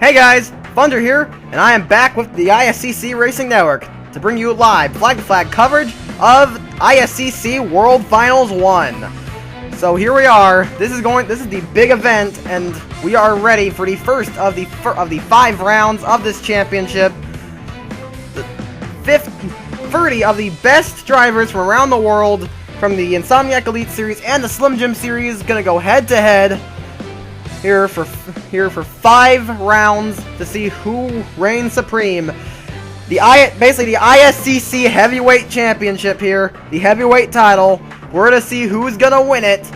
Hey guys, Thunder here, and I am back with the ISCC Racing Network to bring you live flag-to-flag coverage of ISCC World Finals 1. So here we are. This is the big event, and we are ready for the first of the 5 rounds of this championship. The 30 of the best drivers from around the world, from the Insomniac Elite Series and the Slim Jim Series, gonna go head-to-head here for 5 rounds to see who reigns supreme. Basically the ISCC Heavyweight Championship here, the heavyweight title. We're gonna see who's gonna win it.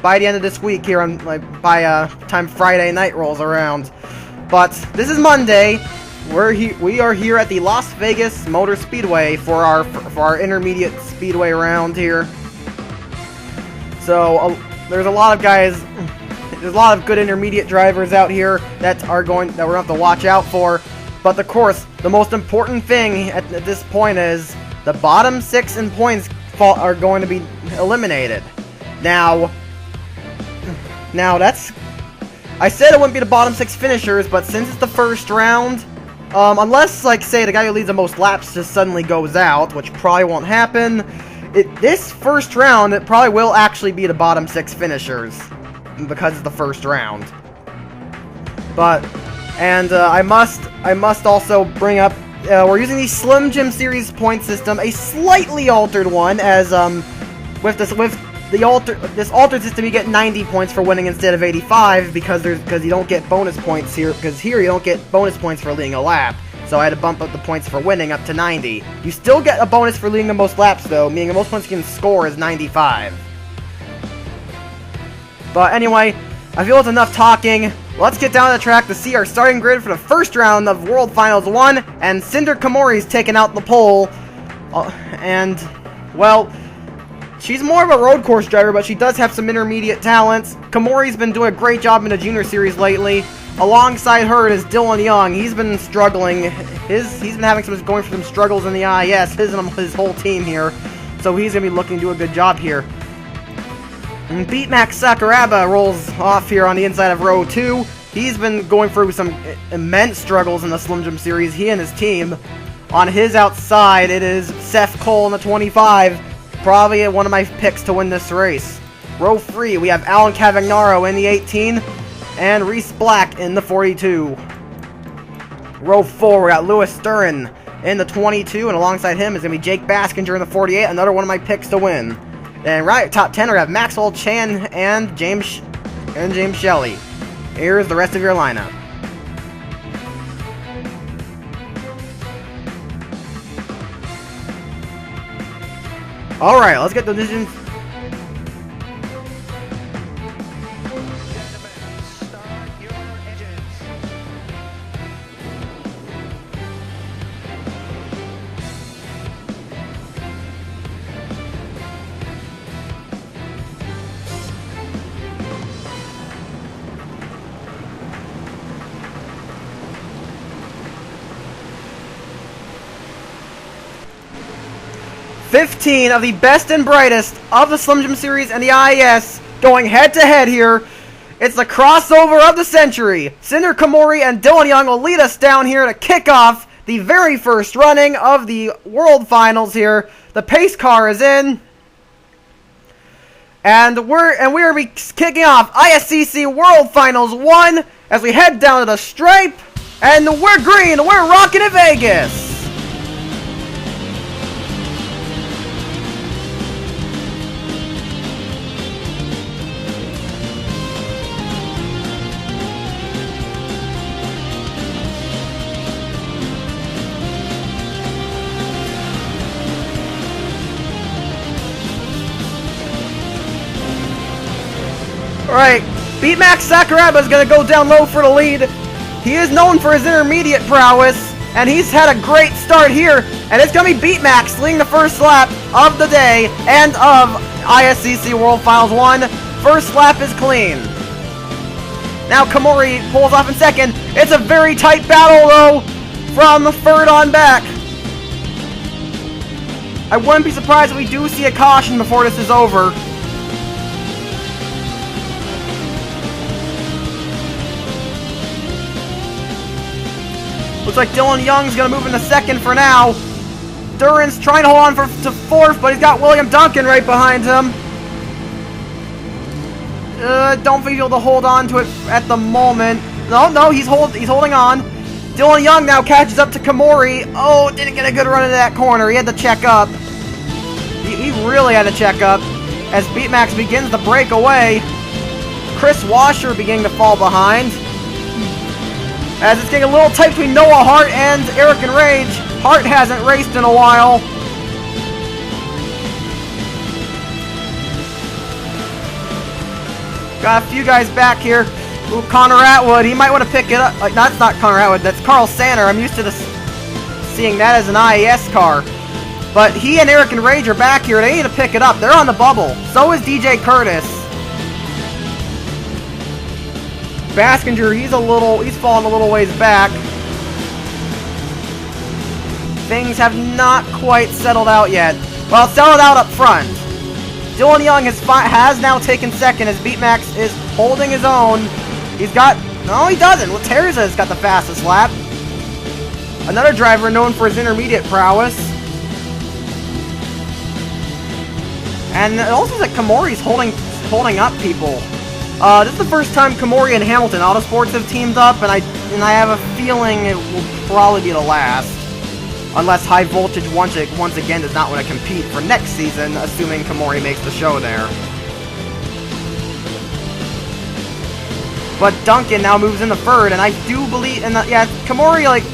By the end of this week here by time Friday night rolls around. But this is Monday. We are here at the Las Vegas Motor Speedway for our intermediate speedway round here. So there's a lot of guys. There's a lot of good intermediate drivers out here that we're gonna have to watch out for. But of course, the most important thing at this point is the bottom 6 in points are going to be eliminated. Now that's. I said it wouldn't be the bottom 6 finishers, but since it's the first round, unless, say, the guy who leads the most laps just suddenly goes out, which probably won't happen. This first round, it probably will actually be the bottom 6 finishers, because it's the first round. I must also bring up, we're using the Slim Jim Series point system, a slightly altered one, as with this altered system you get 90 points for winning instead of 85, because you don't get bonus points here, because here you don't get bonus points for leading a lap. So I had to bump up the points for winning up to 90. You still get a bonus for leading the most laps, though, meaning the most points you can score is 95. But anyway, I feel it's enough talking. Let's get down to the track to see our starting grid for the first round of World Finals 1, and Cinder Komori's taking out the pole. Well, she's more of a road course driver, but she does have some intermediate talents. Komori's been doing a great job in the Junior Series lately. Alongside her is Dylan Young. He's been struggling. He's been going through some struggles in the IS. His whole team here. So he's gonna be looking to do a good job here. And Beatmax Sakuraba rolls off here on the inside of row 2. He's been going through some immense struggles in the Slim Jim Series. He and his team. On his outside, it is Seth Cole in the 25. Probably one of my picks to win this race. Row 3, we have Alan Cavagnaro in the 18. And Reese Black in the 42. Row 4, we got Lewis Sturren in the 22, and alongside him is going to be Jake Baskinger in the 48, another one of my picks to win. And right top 10, we have Maxwell Chan and James Shelley. Here's the rest of your lineup. Alright, let's get the decisions. 15 of the best and brightest of the Slim Jim Series and the IS going head-to-head here. It's the crossover of the century. Cinder Komori and Dylan Young will lead us down here to kick off the very first running of the World Finals here. The pace car is in. And we're kicking off ISCC World Finals 1 as we head down to the stripe. And we're green, we're rocking at Vegas. Alright, Beatmax Sakuraba is going to go down low for the lead. He is known for his intermediate prowess, and he's had a great start here. And it's going to be Beatmax leading the first lap of the day and of ISCC World Finals 1. First lap is clean. Now Komori pulls off in second. It's a very tight battle, though, from third on back. I wouldn't be surprised if we do see a caution before this is over. Looks like Dylan Young's going to move into second for now. Duran's trying to hold on to fourth, but he's got William Duncan right behind him. Don't think he'll be able to hold on to it at the moment. No, he's holding on. Dylan Young now catches up to Komori. Oh, didn't get a good run into that corner. He had to check up. He really had to check up as Beatmax begins to break away. Chris Washer beginning to fall behind. As it's getting a little tight between Noah Hart and Eric Enrage. Hart hasn't raced in a while. Got a few guys back here. Ooh, Connor Atwood, he might want to pick it up. That's not Connor Atwood, that's Carl Sander. I'm used to seeing that as an IAS car. But he and Eric Enrage are back here. They need to pick it up. They're on the bubble. So is DJ Curtis. Baskinger, he's fallen a little ways back. Things have not quite settled out yet. Well, it's settled out up front. Dylan Young has now taken second as Beatmax is holding his own. He's got... No, he doesn't. Laterza has got the fastest lap. Another driver known for his intermediate prowess. And it also says that Komori's holding up people. This is the first time Komori and Hamilton Autosports have teamed up, and I have a feeling it will probably be the last. Unless High Voltage once again does not want to compete for next season, assuming Komori makes the show there. But Duncan now moves into third, and I do believe, yeah, Komori, like,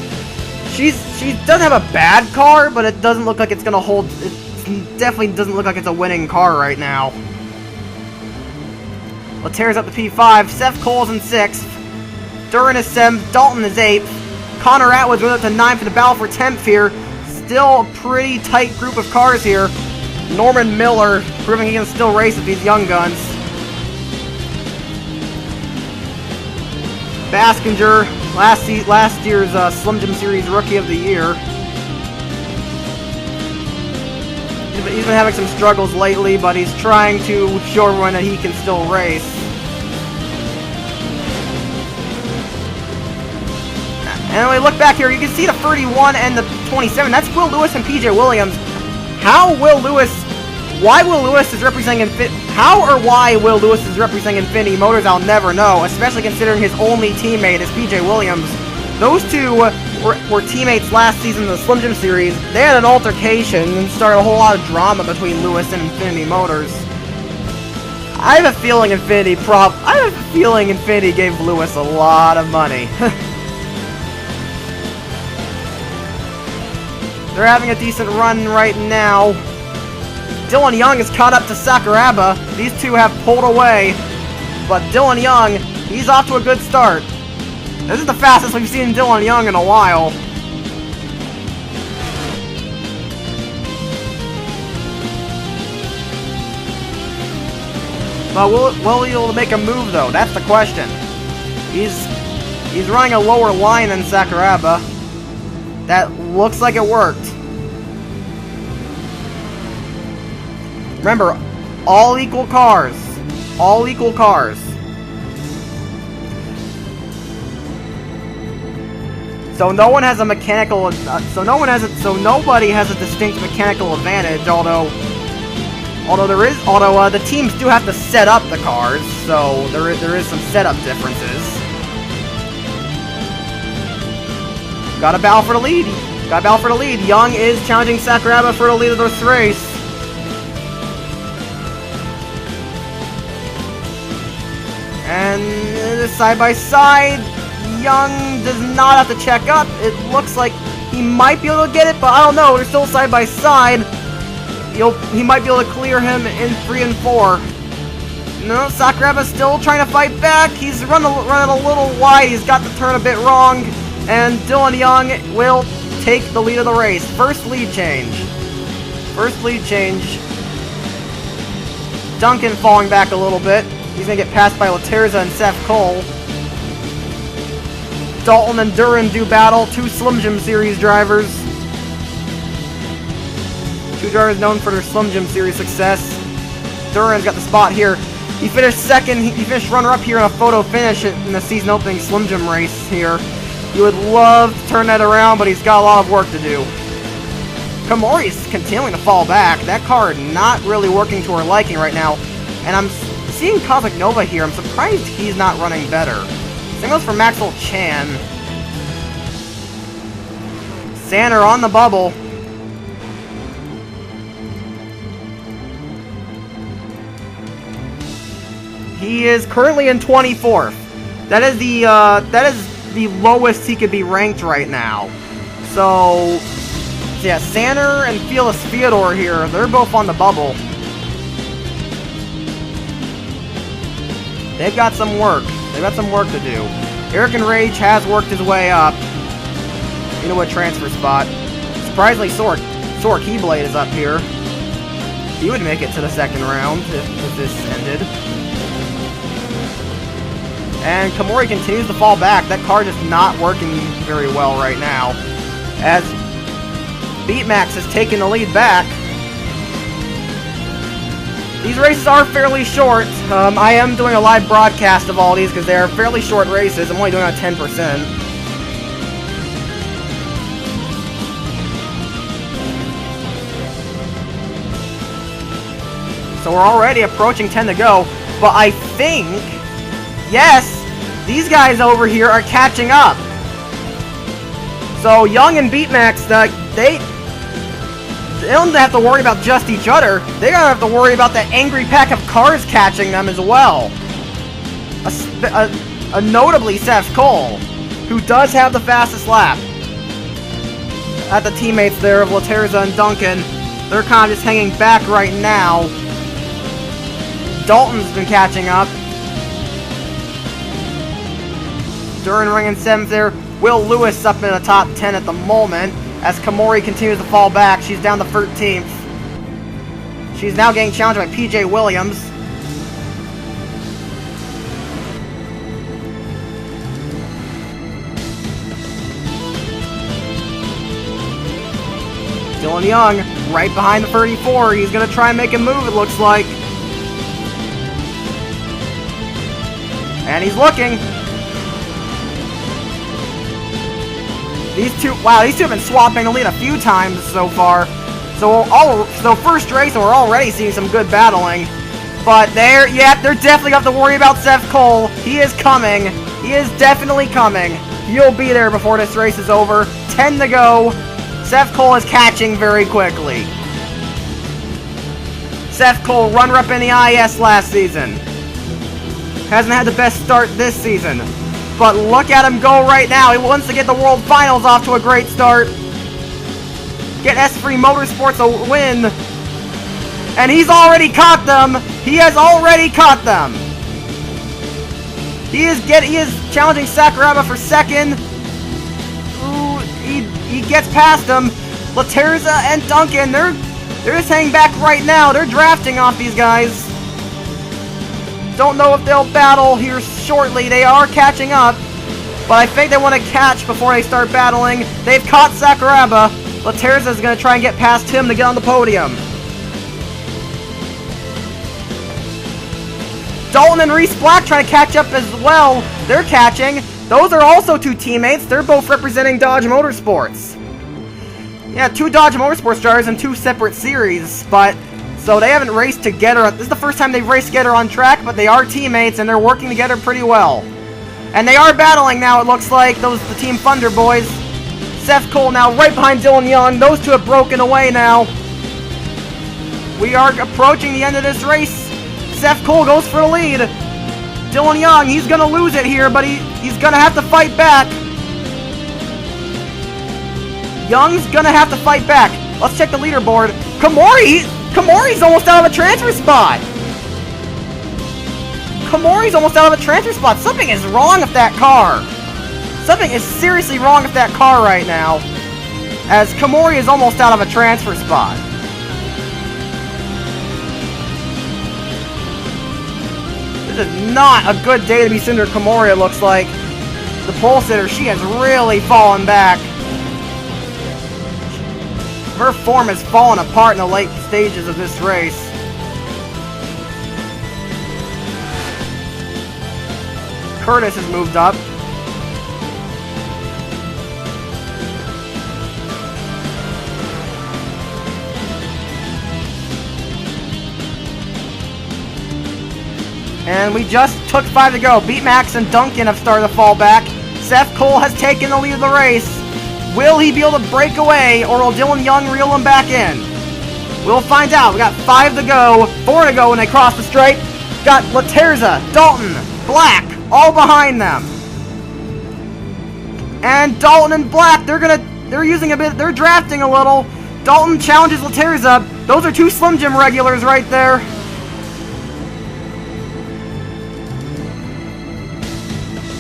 she doesn't have a bad car, but it doesn't look like it's gonna hold. It definitely doesn't look like it's a winning car right now. Later's up to P5, Seth Cole's in 6th, Duran is 7th, Dalton is 8th, Connor Atwood's going up to 9th for the battle for 10th here. Still a pretty tight group of cars here. Norman Miller proving he can still race with these young guns. Baskinger, last year's Slim Jim Series Rookie of the Year. He's been having some struggles lately, but he's trying to show everyone that he can still race. And when we look back here, you can see the 31 and the 27. That's Will Lewis and PJ Williams. Why Will Lewis is representing Infinity Motors, I'll never know, especially considering his only teammate is PJ Williams. Those two were teammates last season in the Slim Jim Series. They had an altercation and started a whole lot of drama between Lewis and Infinity Motors. I have a feeling Infinity gave Lewis a lot of money. They're having a decent run right now. Dylan Young is caught up to Sakuraba. These two have pulled away. But Dylan Young, he's off to a good start. This is the fastest we've seen Dylan Young in a while. But will he be able to make a move, though? That's the question. He's running a lower line than Sakuraba. That looks like it worked. Remember, all equal cars. All equal cars. So no one has a mechanical. So nobody has a distinct mechanical advantage. Although the teams do have to set up the cars. So there is some setup differences. Got a battle for the lead. Young is challenging Sakuraba for the lead of this race. And side by side, Young does not have to check up. It looks like he might be able to get it, but I don't know. They're still side by side. He might be able to clear him in 3 and 4. No, Sakuraba's still trying to fight back. He's running a little wide. He's got the turn a bit wrong. And Dylan Young will take the lead of the race. First lead change. Duncan falling back a little bit. He's going to get passed by Laterza and Seth Cole. Dalton and Duran do battle. 2 Slim Jim Series drivers. 2 drivers known for their Slim Jim Series success. Duran's got the spot here. He finished second. He finished runner-up here in a photo finish in the season opening Slim Jim race here. You would love to turn that around, but he's got a lot of work to do. Komori's continuing to fall back. That car not really working to her liking right now. And I'm seeing Cosmic Nova here. I'm surprised he's not running better. Same goes for Maxwell Chan. Sander on the bubble. He is currently in 24th. That is the lowest he could be ranked right now. So yeah, Sander and Fearless Theodore here, they're both on the bubble. They've got some work. They've got some work to do. Eric and Rage has worked his way up into a transfer spot. Surprisingly, Sora Keyblade is up here. He would make it to the second round if this ended. And Komori continues to fall back. That car just not working very well right now. As Beatmax has taken the lead back. These races are fairly short. I am doing a live broadcast of all these because they are fairly short races. I'm only doing it at 10%. So we're already approaching 10 to go. But I think, yes, these guys over here are catching up. So Young and Beatmax, they don't have to worry about just each other. They're gonna have to worry about that angry pack of cars catching them as well. A notably Seth Cole, who does have the fastest lap. At the teammates there of Laterza and Duncan, they're kind of just hanging back right now. Dalton's been catching up. Duran Ring in 7th there. Will Lewis up in the top 10 at the moment. As Komori continues to fall back, she's down to 13th. She's now getting challenged by PJ Williams. Dylan Young, right behind the 34. He's going to try and make a move, it looks like. And he's looking. These two have been swapping the lead a few times so far. So first race, we're already seeing some good battling. But they're definitely have to worry about Seth Cole. He is coming. He is definitely coming. He'll be there before this race is over. 10 to go. Seth Cole is catching very quickly. Seth Cole, runner-up in the IS last season. Hasn't had the best start this season. But look at him go right now. He wants to get the World Finals off to a great start. Get S3 Motorsports a win. And he's already caught them. He has already caught them. He is challenging Sakuraba for second. Ooh, he gets past him. Laterza and Duncan, they're just hanging back right now. They're drafting off these guys. Don't know if they'll battle here shortly. They are catching up. But I think they want to catch before they start battling. They've caught Sakuraba. Laterza is going to try and get past him to get on the podium. Dalton and Reese Black trying to catch up as well. They're catching. Those are also two teammates. They're both representing Dodge Motorsports. Yeah, two Dodge Motorsports drivers in two separate series, but so they haven't raced together. This is the first time they've raced together on track, but they are teammates and they're working together pretty well. And they are battling now, it looks like, the Team Thunder boys. Seth Cole now right behind Dylan Young. Those two have broken away now. We are approaching the end of this race. Seth Cole goes for the lead. Dylan Young, he's going to lose it here, but he's going to have to fight back. Young's going to have to fight back. Let's check the leaderboard. Komori's almost out of a transfer spot. Komori's almost out of a transfer spot. Something is wrong with that car. Something is seriously wrong with that car right now. As Komori is almost out of a transfer spot. This is not a good day to be Cinder Komori, it looks like. The pole sitter, she has really fallen back. Her form has fallen apart in the late stages of this race. Curtis has moved up. And we just took 5 to go. Beat Max and Duncan have started to fall back. Seth Cole has taken the lead of the race. Will he be able to break away, or will Dylan Young reel him back in? We'll find out. We got 5 to go, 4 to go when they cross the stripe. Got Laterza, Dalton, Black, all behind them. And Dalton and Black, they're using a bit, they're drafting a little. Dalton challenges Laterza. Those are 2 Slim Jim regulars right there.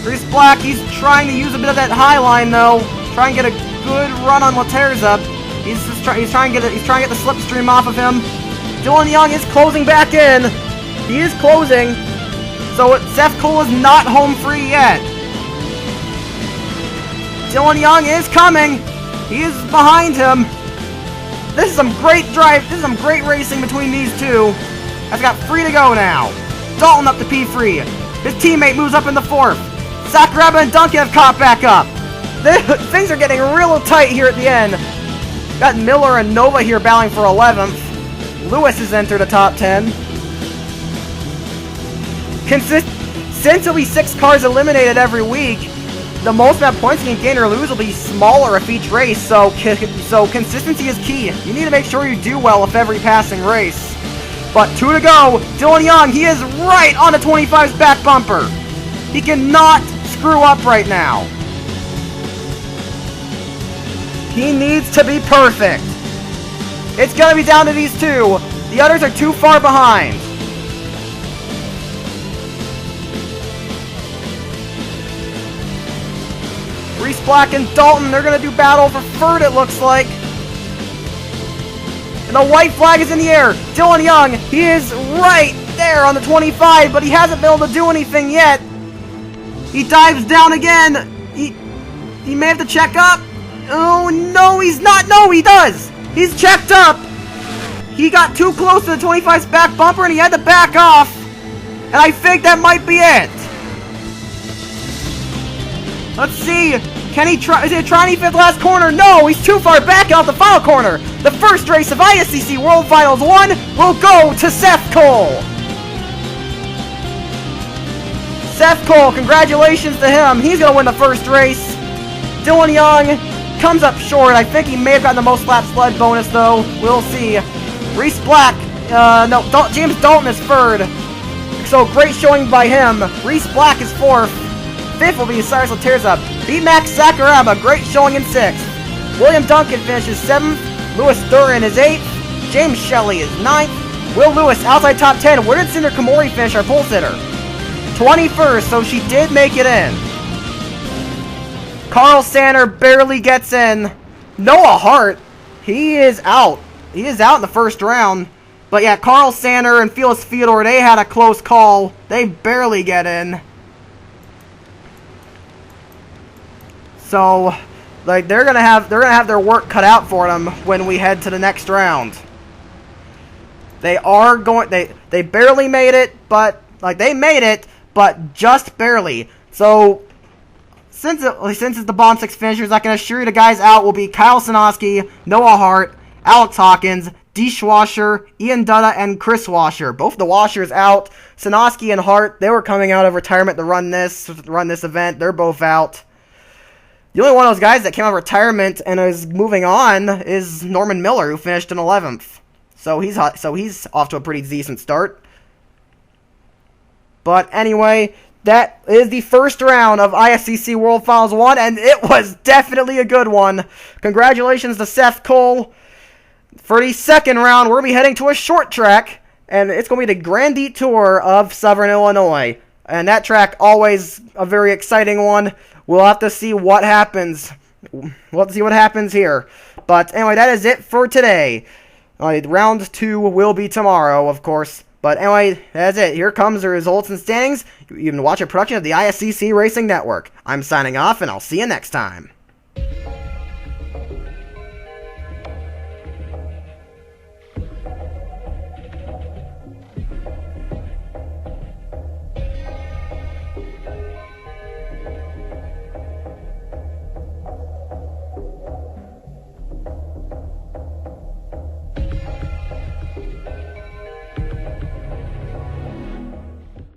Reese Black, he's trying to use a bit of that high line though. Try and get a good run on Laterza. He's trying to get the slipstream off of him. Dylan Young is closing back in. He is closing. So Seth Cole is not home free yet. Dylan Young is coming. He is behind him. This is some great drive. This is some great racing between these two. I've got 3 to go now. Dalton up to P3. His teammate moves up in the 4th. Sakuraba and Duncan have caught back up. Things are getting real tight here at the end. Got Miller and Nova here battling for 11th. Lewis has entered the top 10. Since there'll be 6 cars eliminated every week, the most amount of points you can gain or lose will be smaller if each race, so consistency is key. You need to make sure you do well with every passing race. But 2 to go. Dylan Young, he is right on the 25's back bumper. He cannot screw up right now. He needs to be perfect. It's going to be down to these 2. The others are too far behind. Reese Black and Dalton, they're going to do battle for third, it looks like. And the white flag is in the air. Dylan Young, he is right there on the 25, but he hasn't been able to do anything yet. He dives down again. He may have to check up. Oh, no, he's not. No, he does. He's checked up. He got too close to the 25's back bumper, and he had to back off. And I think that might be it. Let's see. Can he try? Is he trying to fit the last corner? No, he's too far back out the final corner. The first race of ISCC World Finals 1 will go to Seth Cole. Seth Cole, congratulations to him. He's going to win the first race. Dylan Young comes up short. I think he may have gotten the most lap sled bonus, though. We'll see. Reese Black, James Dalton is third. So great showing by him. Reese Black is 4th. 5th will be Cyrus Laterza. B-Max Sakuraba, great showing in 6th. William Duncan finishes 7th. Lewis Duran is 8th. James Shelley is 9th. Will Lewis outside top 10. Where did Cinder Komori finish, our pole sitter? 21st, so she did make it in. Carl Sander barely gets in. Noah Hart, he is out. He is out in the first round. But yeah, Carl Sander and Felix Theodore, they had a close call. They barely get in. So, like, they're gonna have their work cut out for them when we head to the next round. They barely made it, but they made it, but just barely. So since it's the Bomb 6 finishers, I can assure you the guys out will be Kyle Sinoski, Noah Hart, Alex Hawkins, Dee Schwasher, Ian Dutta, and Chris Washer. Both the Washers out. Sinoski and Hart, they were coming out of retirement to run this event. They're both out. The only one of those guys that came out of retirement and is moving on is Norman Miller, who finished in 11th. So he's off to a pretty decent start. But anyway, that is the first round of ISCC World Finals 1, and it was definitely a good one. Congratulations to Seth Cole. For the second round, we're going to be heading to a short track, and it's going to be the Grand Detour of Southern Illinois. And that track, always a very exciting one. We'll have to see what happens. We'll have to see what happens here. But anyway, that is it for today. Round 2 will be tomorrow, of course. But anyway, that's it. Here comes the results and standings. You can watch a production of the ISCC Racing Network. I'm signing off, and I'll see you next time.